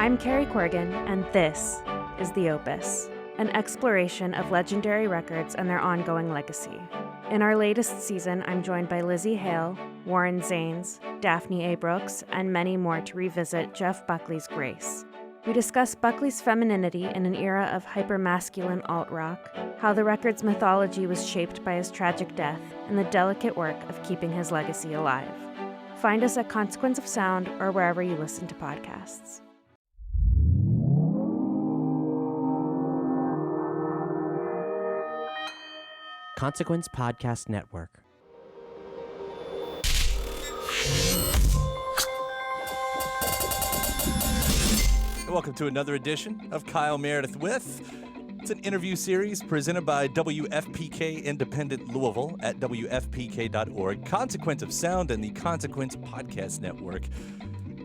I'm Carrie Corrigan, and this is The Opus, an exploration of legendary records and their ongoing legacy. In our latest season, I'm joined by Lizzie Hale, Warren Zanes, Daphne A. Brooks, and many more to revisit Jeff Buckley's Grace. We discuss Buckley's femininity in an era of hyper-masculine alt-rock, how the record's mythology was shaped by his tragic death, and the delicate work of keeping his legacy alive. Find us at Consequence of Sound or wherever you listen to podcasts. Consequence Podcast Network. Welcome to another edition of Kyle Meredith With. It's an interview series presented by WFPK Independent Louisville at WFPK.org, Consequence of Sound, and the Consequence Podcast Network.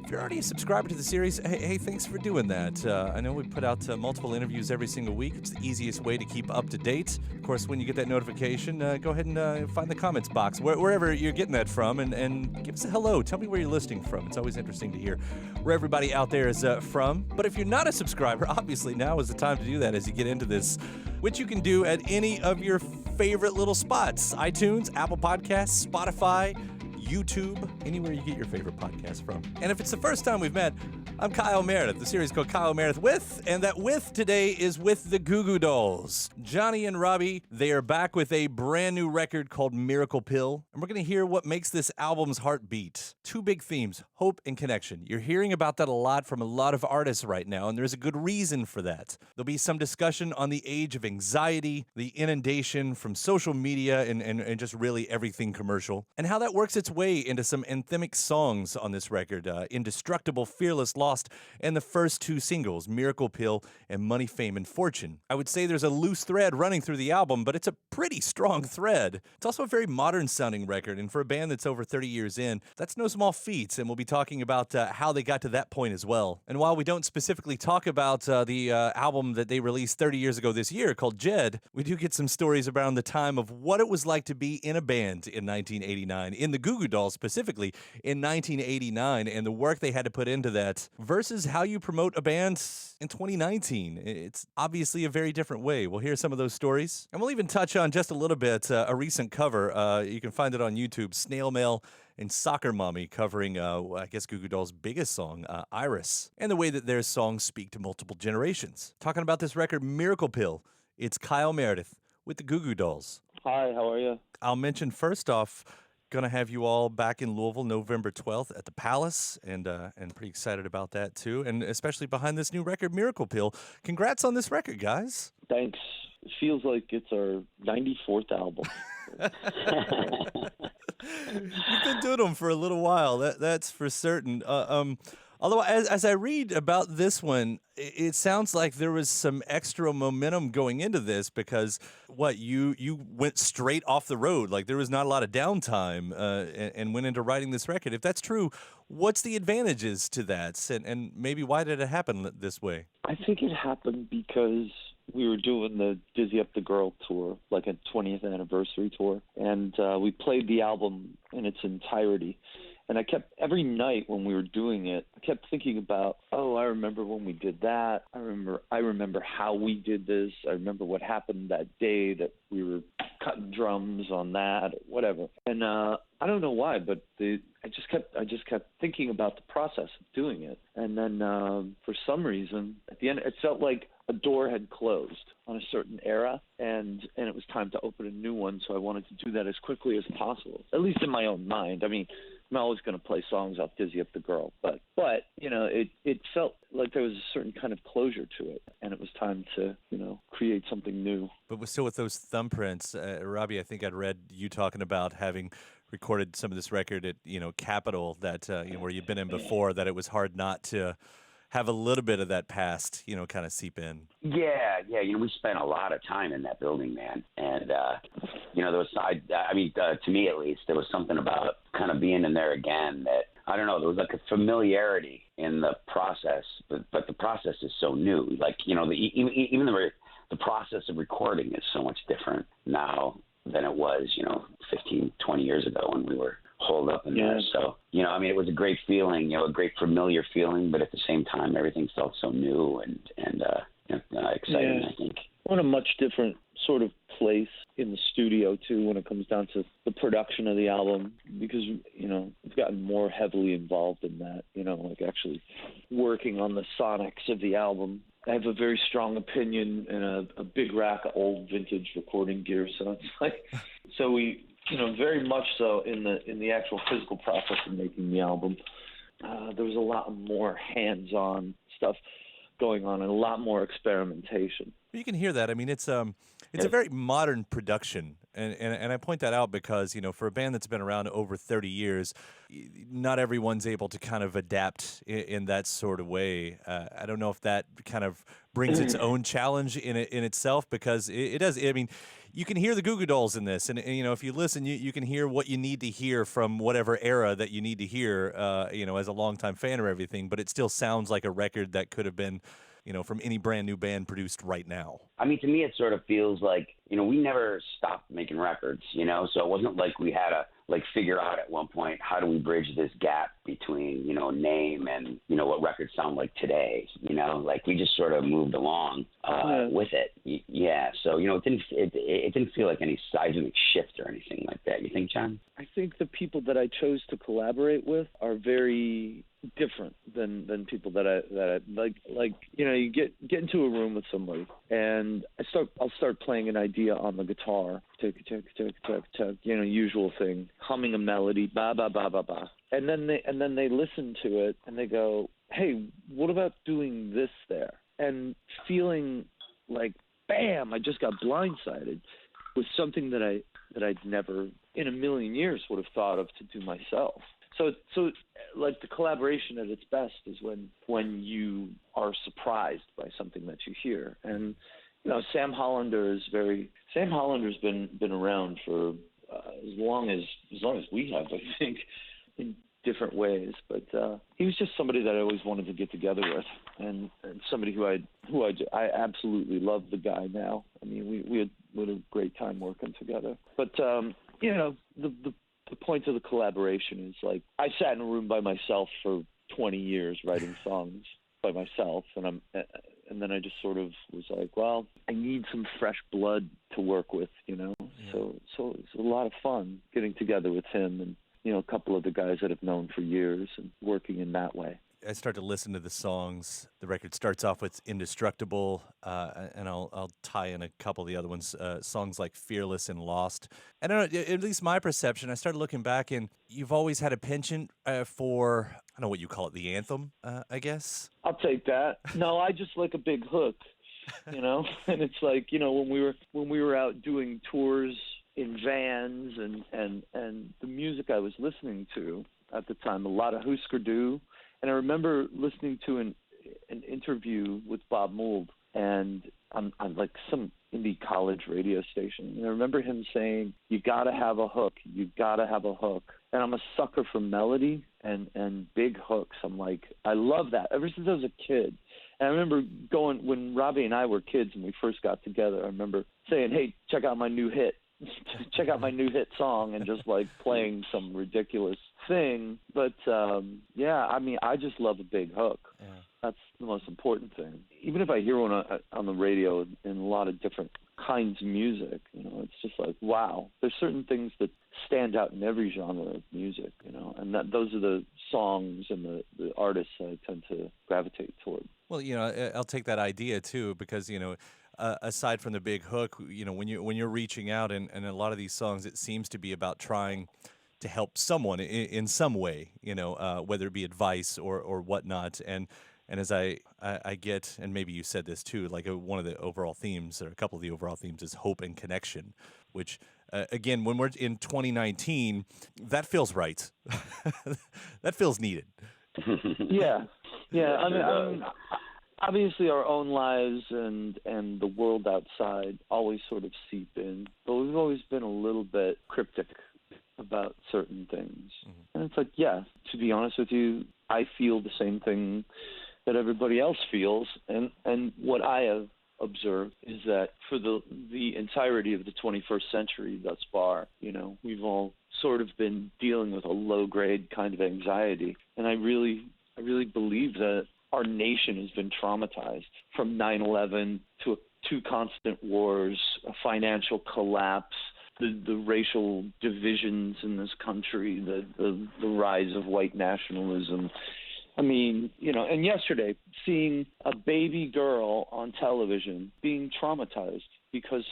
If you're already a subscriber to the series, hey, thanks for doing that. I know we put out multiple interviews every single week. It's the easiest way to keep up to date. Of course, when you get that notification, go ahead and find the comments box, wherever you're getting that from, and give us a hello. Tell me where you're listening from. It's always interesting to hear where everybody out there is from. But if you're not a subscriber, obviously now is the time to do that as you get into this, which you can do at any of your favorite little spots: iTunes, Apple Podcasts, Spotify, YouTube, anywhere you get your favorite podcast from. And if it's the first time we've met, I'm Kyle Meredith. The series is called Kyle Meredith With, and that with today is with the Goo Goo Dolls. Johnny and Robby, they are back with a brand new record called Miracle Pill, and we're going to hear what makes this album's heart beat. Two big themes, hope and connection. You're hearing about that a lot from a lot of artists right now, and there's a good reason for that. There'll be some discussion on the age of anxiety, the inundation from social media, and just really everything commercial, and how that works its way into some anthemic songs on this record, Indestructible, Fearless, Lost, and the first two singles, Miracle Pill and Money, Fame, and Fortune. I would say there's a loose thread running through the album, but it's a pretty strong thread. It's also a very modern-sounding record, and for a band that's over 30 years in, that's no small feat, and we'll be talking about how they got to that point as well. And while we don't specifically talk about the album that they released 30 years ago this year called Jed, we do get some stories around the time of what it was like to be in a band in 1989, in the Goo Goo Dolls specifically in 1989, and the work they had to put into that versus how you promote a band in 2019. It's obviously a very different way. We'll hear some of those stories, and we'll even touch on just a little bit a recent cover. You can find it on YouTube, Snail Mail and Soccer Mommy covering, I guess, Goo Goo Dolls' biggest song, Iris, and the way that their songs speak to multiple generations. Talking about this record, Miracle Pill, it's Kyle Meredith with the Goo Goo Dolls. Hi, how are you? I'll mention first off, going to have you all back in Louisville November 12th at the Palace, and pretty excited about that too, and especially behind this new record, Miracle Pill. Congrats on this record, guys. Thanks. It feels like it's our 94th album. You've been doing them for a little while, that's for certain. Although, as I read about this one, it sounds like there was some extra momentum going into this because, you went straight off the road. Like, there was not a lot of downtime and went into writing this record. If that's true, what's the advantages to that? And maybe why did it happen this way? I think it happened because we were doing the Dizzy Up the Girl tour, like a 20th anniversary tour, and we played the album in its entirety. And I kept, every night when we were doing it, I kept thinking about, I remember when we did that. I remember how we did this. I remember what happened that day that we were cutting drums on that, whatever. And I don't know why, but I just kept thinking about the process of doing it. And then for some reason, at the end, it felt like a door had closed on a certain era, and it was time to open a new one. So I wanted to do that as quickly as possible, at least in my own mind. I mean, I'm always going to play songs off Dizzy Up the Girl, but it felt like there was a certain kind of closure to it, and it was time to, create something new. But still with those thumbprints, Robby, I think I'd read you talking about having recorded some of this record at, Capitol, that, where you'd been in before, that it was hard not to have a little bit of that past, kind of seep in. Yeah. We spent a lot of time in that building, man. And, there was, to me at least, there was something about kind of being in there again that, I don't know, there was like a familiarity in the process, but the process is so new. Like, even the process of recording is so much different now than it was, 15, 20 years ago when we were hold up in there. So, I mean, it was a great feeling, a great familiar feeling, but at the same time, everything felt so new and exciting, I think. We're in a much different sort of place in the studio, too, when it comes down to the production of the album, because, we've gotten more heavily involved in that, like actually working on the sonics of the album. I have a very strong opinion and a big rack of old vintage recording gear, so it's like, so we, very much so in the actual physical process of making the album, there was a lot more hands-on stuff going on and a lot more experimentation. You can hear that. I mean, it's a very modern production, and I point that out because, for a band that's been around over 30 years, not everyone's able to kind of adapt in that sort of way. I don't know if that kind of brings its own challenge in itself, because it does. I mean, you can hear the Goo Goo Dolls in this, and if you listen, you can hear what you need to hear from whatever era that you need to hear, as a longtime fan of everything, but it still sounds like a record that could have been, from any brand new band produced right now. I mean, to me, it sort of feels like, we never stopped making records, so it wasn't like we had to figure out at one point, how do we bridge this gap between, name and, what records sound like today, we just sort of moved along with it. Yeah. So, it didn't feel like any seismic shift or anything like that. You think, John? I think the people that I chose to collaborate with are very different than people that I like. You get into a room with somebody, and I'll start playing an idea on the guitar, tick tick tick tick tick, usual thing, humming a melody, ba ba ba ba ba, and then they listen to it and they go, hey, what about doing this there? And feeling like, bam, I just got blindsided with something that I'd never in a million years would have thought of to do myself. So like the collaboration at its best is when you are surprised by something that you hear. And Sam Hollander's been around for as long as we have, I think, in different ways. But he was just somebody that I always wanted to get together with, and somebody who I absolutely love the guy now. I mean, we had a great time working together. But the point of the collaboration is, like, I sat in a room by myself for 20 years writing songs by myself, and then I just sort of was like, well, I need some fresh blood to work with, Yeah. So it's a lot of fun getting together with him and a couple of the guys that I've known for years and working in that way. I start to listen to the songs. The record starts off with Indestructible, and I'll tie in a couple of the other ones, songs like Fearless and Lost. And I don't know, at least my perception, I started looking back, and you've always had a penchant for, I don't know what you call it, the anthem, I guess? I'll take that. No, I just like a big hook, and it's like, when we were out doing tours in vans and the music I was listening to at the time, a lot of Husker Du. And I remember listening to an interview with Bob Mould, and on like some indie college radio station. And I remember him saying, you got to have a hook. You got to have a hook. And I'm a sucker for melody and big hooks. I'm like, I love that ever since I was a kid. And I remember going, when Robby and I were kids and we first got together, I remember saying, hey, check out my new hit. Check out my new hit song, and just like playing some ridiculous thing. But yeah, I mean, I just love a big hook. Yeah. That's the most important thing. Even if I hear one on the radio in a lot of different kinds of music, it's just like, wow. There's certain things that stand out in every genre of music, and those are the songs and the artists I tend to gravitate toward. Well, I'll take that idea too, because aside from the big hook, when you're reaching out, and a lot of these songs, it seems to be about trying to help someone in some way, whether it be advice or whatnot. And as I get, and maybe you said this too, like one of the overall themes, or a couple of the overall themes, is hope and connection, which again, when we're in 2019, that feels right. That feels needed. Yeah. I mean, obviously our own lives and the world outside always sort of seep in, but we've always been a little bit cryptic about certain things. Mm-hmm. And it's like, yeah, to be honest with you, I feel the same thing that everybody else feels. And what I have observed is that for the entirety of the 21st century thus far, we've all sort of been dealing with a low-grade kind of anxiety. And I really believe that our nation has been traumatized from 9/11 to two constant wars, a financial collapse, the racial divisions in this country, the rise of white nationalism. I mean, and yesterday, seeing a baby girl on television being traumatized because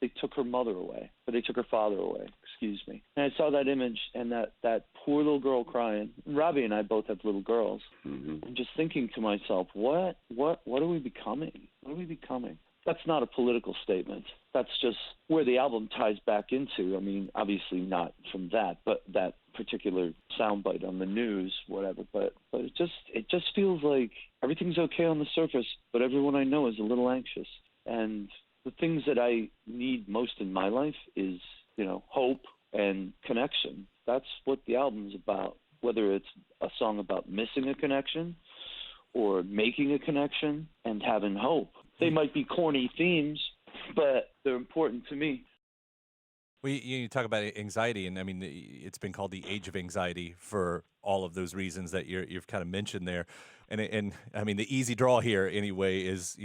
they took her mother away, or they took her father away, excuse me. And I saw that image and that poor little girl crying. Robby and I both have little girls. Mm-hmm. I'm just thinking to myself, what are we becoming? What are we becoming? That's not a political statement. That's just where the album ties back into. I mean, obviously not from that, but that particular soundbite on the news, whatever. But it just feels like everything's okay on the surface, but everyone I know is a little anxious. And the things that I need most in my life is, hope and connection. That's what the album's about, whether it's a song about missing a connection or making a connection and having hope. They might be corny themes, but they're important to me. Well, you talk about anxiety, and I mean, it's been called the age of anxiety for all of those reasons that you've kind of mentioned there. And I mean, the easy draw here anyway is,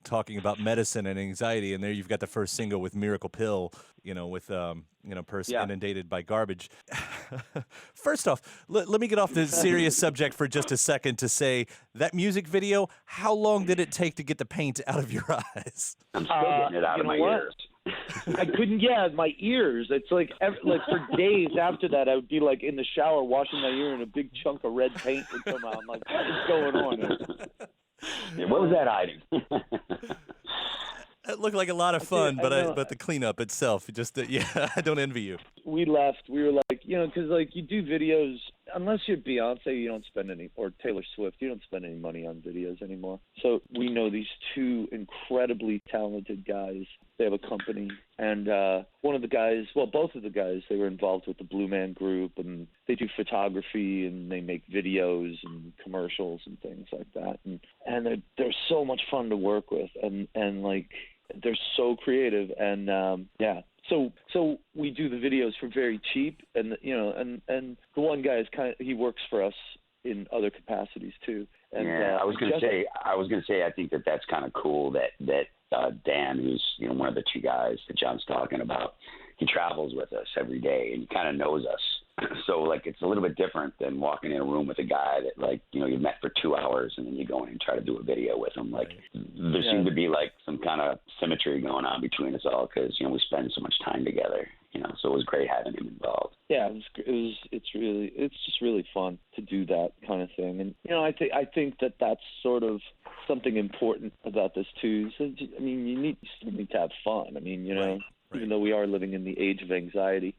talking about medicine and anxiety. And there you've got the first single with Miracle Pill, with, person inundated by garbage. First off, let me get off the serious subject for just a second to say that music video, how long did it take to get the paint out of your eyes? I'm still getting it out of my ears. I couldn't get my ears. It's like for days after that, I would be like in the shower washing my ear, and a big chunk of red paint would come out. I'm like, what is going on here? Yeah, what was that hiding? It looked like a lot of fun, but the cleanup itself, just I don't envy you. We left. We were like, because you do videos, unless you're Beyonce, you don't spend any, or Taylor Swift, you don't spend any money on videos anymore. So we know these two incredibly talented guys. They have a company, and one of the guys, well, both of the guys, they were involved with the Blue Man Group, and they do photography, and they make videos and commercials and things like that. And they're so much fun to work with, and they're so creative, and So we do the videos for very cheap, and and the one guy is he works for us in other capacities too. And I was gonna say I think that's kind of cool that Dan, who's one of the two guys that John's talking about, he travels with us every day and he kind of knows us. So it's a little bit different than walking in a room with a guy that you met for 2 hours and then you go in and try to do a video with him. There seemed to be some kind of symmetry going on between us all because we spend so much time together. So it was great having him involved. Yeah, it's just really fun to do that kind of thing. And I think that that's sort of something important about this too. So, I mean, you need to have fun. I mean, Right. Even though we are living in the age of anxiety.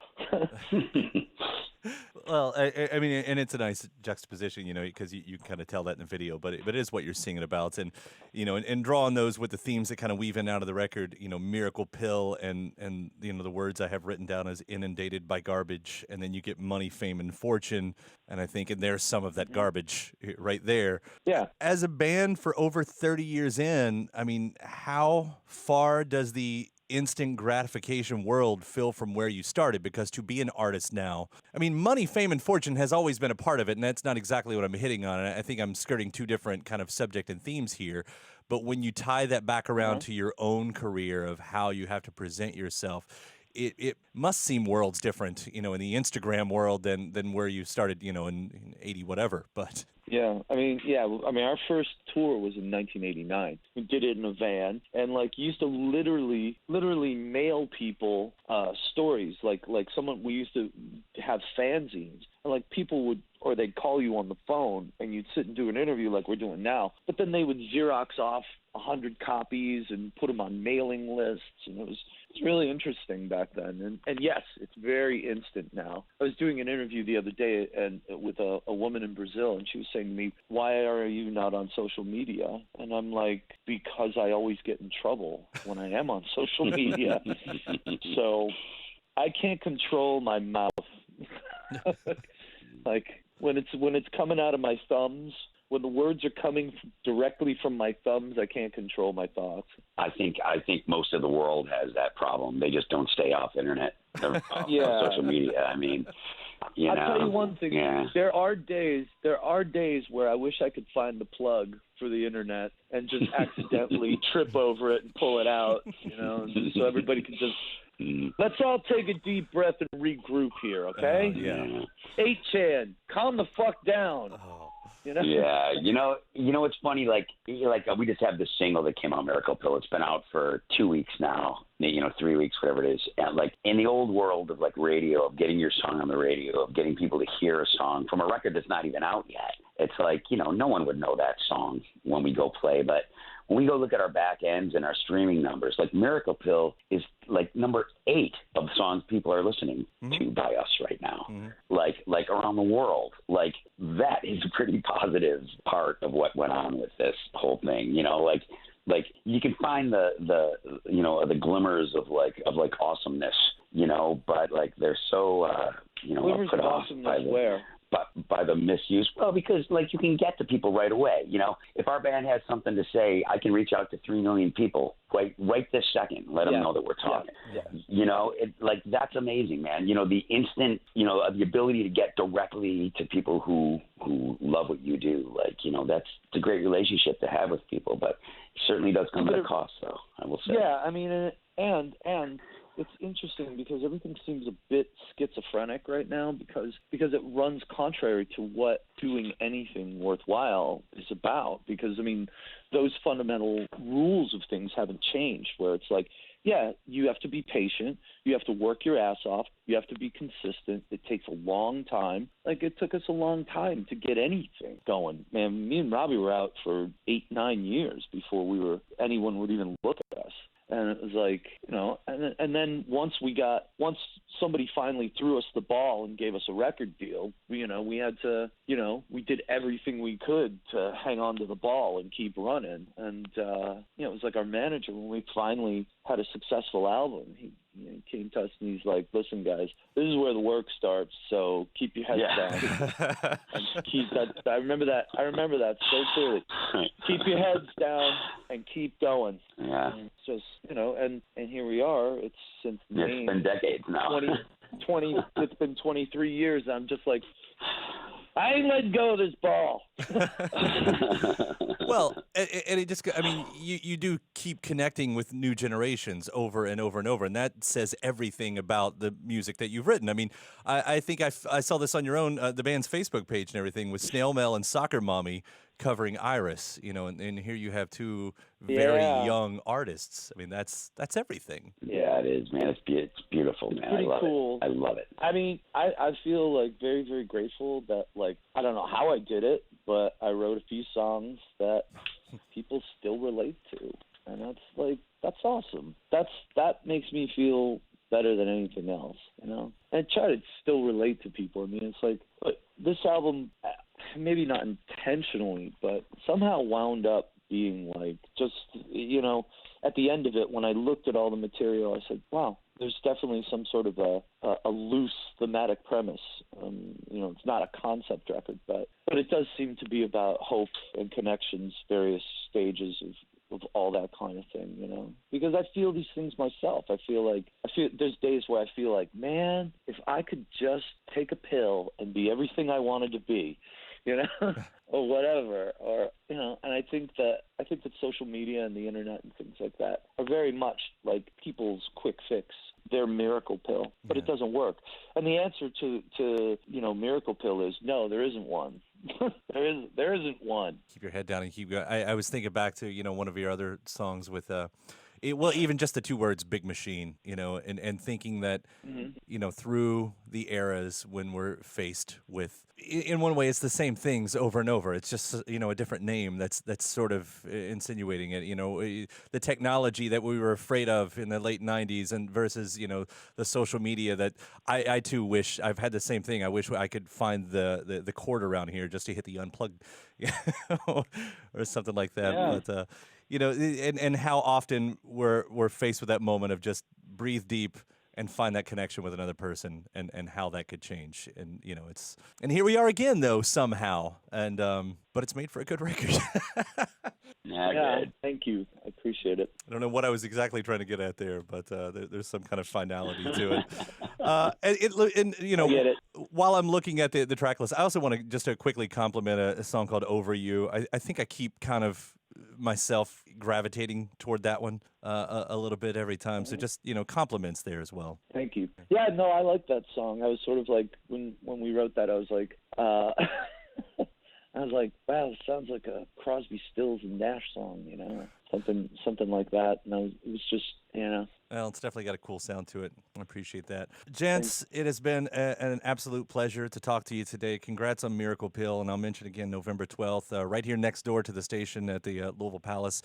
Well, I mean, and it's a nice juxtaposition, because you kind of tell that in the video, but it is what you're singing about, and and draw on those with the themes that kind of weave in out of the record, Miracle Pill, and the words I have written down as inundated by garbage, and then you get money, fame, and fortune, and I think there's some of that garbage right there. Yeah. As a band for over 30 years in, I mean, how far does the instant gratification world feel from where you started? Because to be an artist now, I mean, money, fame, and fortune has always been a part of it, and that's not exactly what I'm hitting on. And I think I'm skirting two different kind of subject and themes here. But when you tie that back around to your own career of how you have to present yourself, it must seem worlds different, in the Instagram world than where you started, in 80 whatever. But Yeah, I mean, our first tour was in 1989. We did it in a van, and used to literally mail people stories. Like someone, we used to have fanzines, and people would, or they'd call you on the phone, and you'd sit and do an interview like we're doing now. But then they would Xerox off 100 copies and put them on mailing lists, and it was really interesting back then. And yes, it's very instant now. I was doing an interview the other day and with a woman in Brazil, and she was saying to me, "Why are you not on social media?" And I'm like, "Because I always get in trouble when I am on social media." So I can't control my mouth. When it's coming out of my thumbs, when the words are coming directly from my thumbs, I can't control my thoughts. I think most of the world has that problem. They just don't stay off internet or off social media. I mean, I'll tell you one thing. Yeah. There are days where I wish I could find the plug for the internet and just accidentally trip over it and pull it out, so everybody can just let's all take a deep breath and regroup here, okay? Yeah. 8chan, calm the fuck down. Yeah, it's funny. Like we just have this single that came out, Miracle Pill. It's been out for 2 weeks now, 3 weeks, whatever it is. And like in the old world of like radio, of getting your song on the radio, of getting people to hear a song from a record that's not even out yet, it's like no one would know that song when we go play, but when we go look at our back ends and our streaming numbers, like Miracle Pill is like number 8 of songs people are listening to by us right now, like around the world. Like that is a pretty positive part of what went on with this whole thing. Like you can find the glimmers of awesomeness, but like they're so glimmers put of off awesomeness where? By the misuse. Well, because like you can get to people right away. If our band has something to say, I can reach out to 3 million people right this second. Let them know that we're talking. Yeah. That's amazing, man. The instant, the ability to get directly to people who love what you do. That's a great relationship to have with people, but it certainly does come at a cost, though. I will say. Yeah, I mean, and it's interesting because everything seems a bit schizophrenic right now because it runs contrary to what doing anything worthwhile is about. Because, I mean, those fundamental rules of things haven't changed where it's like, yeah, you have to be patient. You have to work your ass off. You have to be consistent. It takes a long time. Like, it took us a long time to get anything going. Man, me and Robby were out for 8-9 years before anyone would even look at us. And it was like, and then once somebody finally threw us the ball and gave us a record deal, we had to, we did everything we could to hang on to the ball and keep running. And, it was like our manager, when we finally had a successful album, he came to us and he's like, listen, guys, this is where the work starts, so keep your heads down. And keep that. I remember that so clearly. Keep your heads down and keep going. Yeah. And it's just, and here we are. It's since it's been decades now. 20, it's been 23 years. I'm just like, I ain't letting go of this ball. Well, and it just, I mean, you do keep connecting with new generations over and over and over, and that says everything about the music that you've written. I mean, I think I saw this on your own, the band's Facebook page and everything, with Snail and Soccer Mommy covering Iris, and here you have 2 very young artists. I mean, that's everything. Yeah, it is, man. It's beautiful, man. Pretty cool. I love it. I mean, I feel like very, very grateful that, like, I don't know how I did it, but I wrote a few songs that people still relate to, and that's awesome. That makes me feel better than anything else, And I try to still relate to people. I mean, it's like, but this album, maybe not intentionally, but somehow wound up being like just, at the end of it, when I looked at all the material, I said, wow, there's definitely some sort of a loose thematic premise. It's not a concept record, but it does seem to be about hope and connections, various stages of all that kind of thing, because I feel these things myself. I feel there's days where I feel like, man, if I could just take a pill and be everything I wanted to be, or whatever, or, and I think that social media and the internet and things like that are very much like people's quick fix, their miracle pill, but it doesn't work. And the answer to miracle pill is no, there isn't one. There isn't one. Keep your head down and keep going. I was thinking back to, one of your other songs with, even just the 2 words, big machine, and thinking that, through the eras when we're faced with, in one way, it's the same things over and over. It's just, a different name that's sort of insinuating it, the technology that we were afraid of in the late 90s and versus, the social media that I too wish, I've had the same thing. I wish I could find the cord around here just to hit the unplug or something like that. Yeah. But, and how often we're faced with that moment of just breathe deep, and find that connection with another person and how that could change. And, and here we are again, though, somehow. And, but it's made for a good record. Yeah, good. Thank you. I appreciate it. I don't know what I was exactly trying to get at there, but there's some kind of finality to it. I get it. While I'm looking at the track list, I also want to just quickly compliment a song called Over You. I think I keep kind of myself gravitating toward that one a little bit every time. So just, compliments there as well. Thank you. Yeah, no, I like that song. I was sort of like, when we wrote that, I was like, wow, it sounds like a Crosby, Stills, and Nash song, something like that. And it was just, Well, it's definitely got a cool sound to it. I appreciate that. Gents, it has been an absolute pleasure to talk to you today. Congrats on Miracle Pill, and I'll mention again November 12th, right here next door to the station at the Louisville Palace.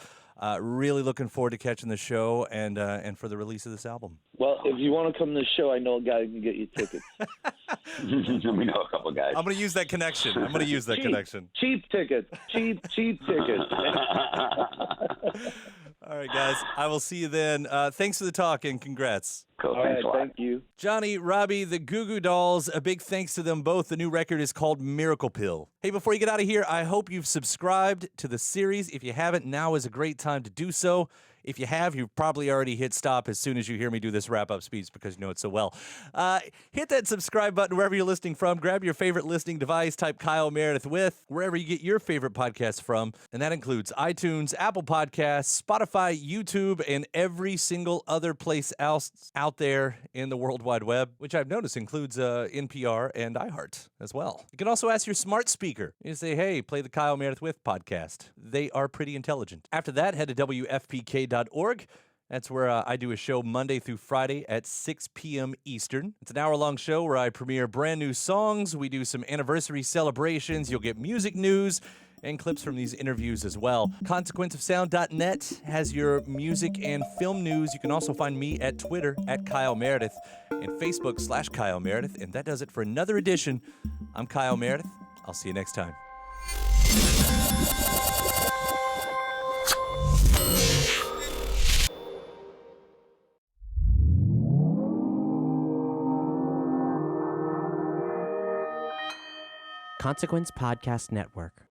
Really looking forward to catching the show and for the release of this album. Well, if you want to come to the show, I know a guy who can get you tickets. We know a couple guys. I'm going to use that connection. Cheap tickets. Cheap tickets. All right, guys. I will see you then. Thanks for the talk and congrats. Cool. All Thanks a right, lot. thank you. Johnny, Robby, the Goo Goo Dolls, a big thanks to them both. The new record is called Miracle Pill. Hey, before you get out of here, I hope you've subscribed to the series. If you haven't, now is a great time to do so. If you have, you've probably already hit stop as soon as you hear me do this wrap-up speech because you know it so well. Hit that subscribe button wherever you're listening from. Grab your favorite listening device, type Kyle Meredith with, wherever you get your favorite podcasts from, and that includes iTunes, Apple Podcasts, Spotify, YouTube, and every single other place else out there in the World Wide Web, which I've noticed includes NPR and iHeart as well. You can also ask your smart speaker. You say, hey, play the Kyle Meredith with podcast. They are pretty intelligent. After that, head to WFPK.org. That's where I do a show Monday through Friday at 6 p.m. Eastern. It's an hour-long show where I premiere brand new songs. We do some anniversary celebrations. You'll get music news and clips from these interviews as well. ConsequenceOfSound.net has your music and film news. You can also find me at Twitter at Kyle Meredith and Facebook/Kyle Meredith. And that does it for another edition. I'm Kyle Meredith. I'll see you next time. Consequence Podcast Network.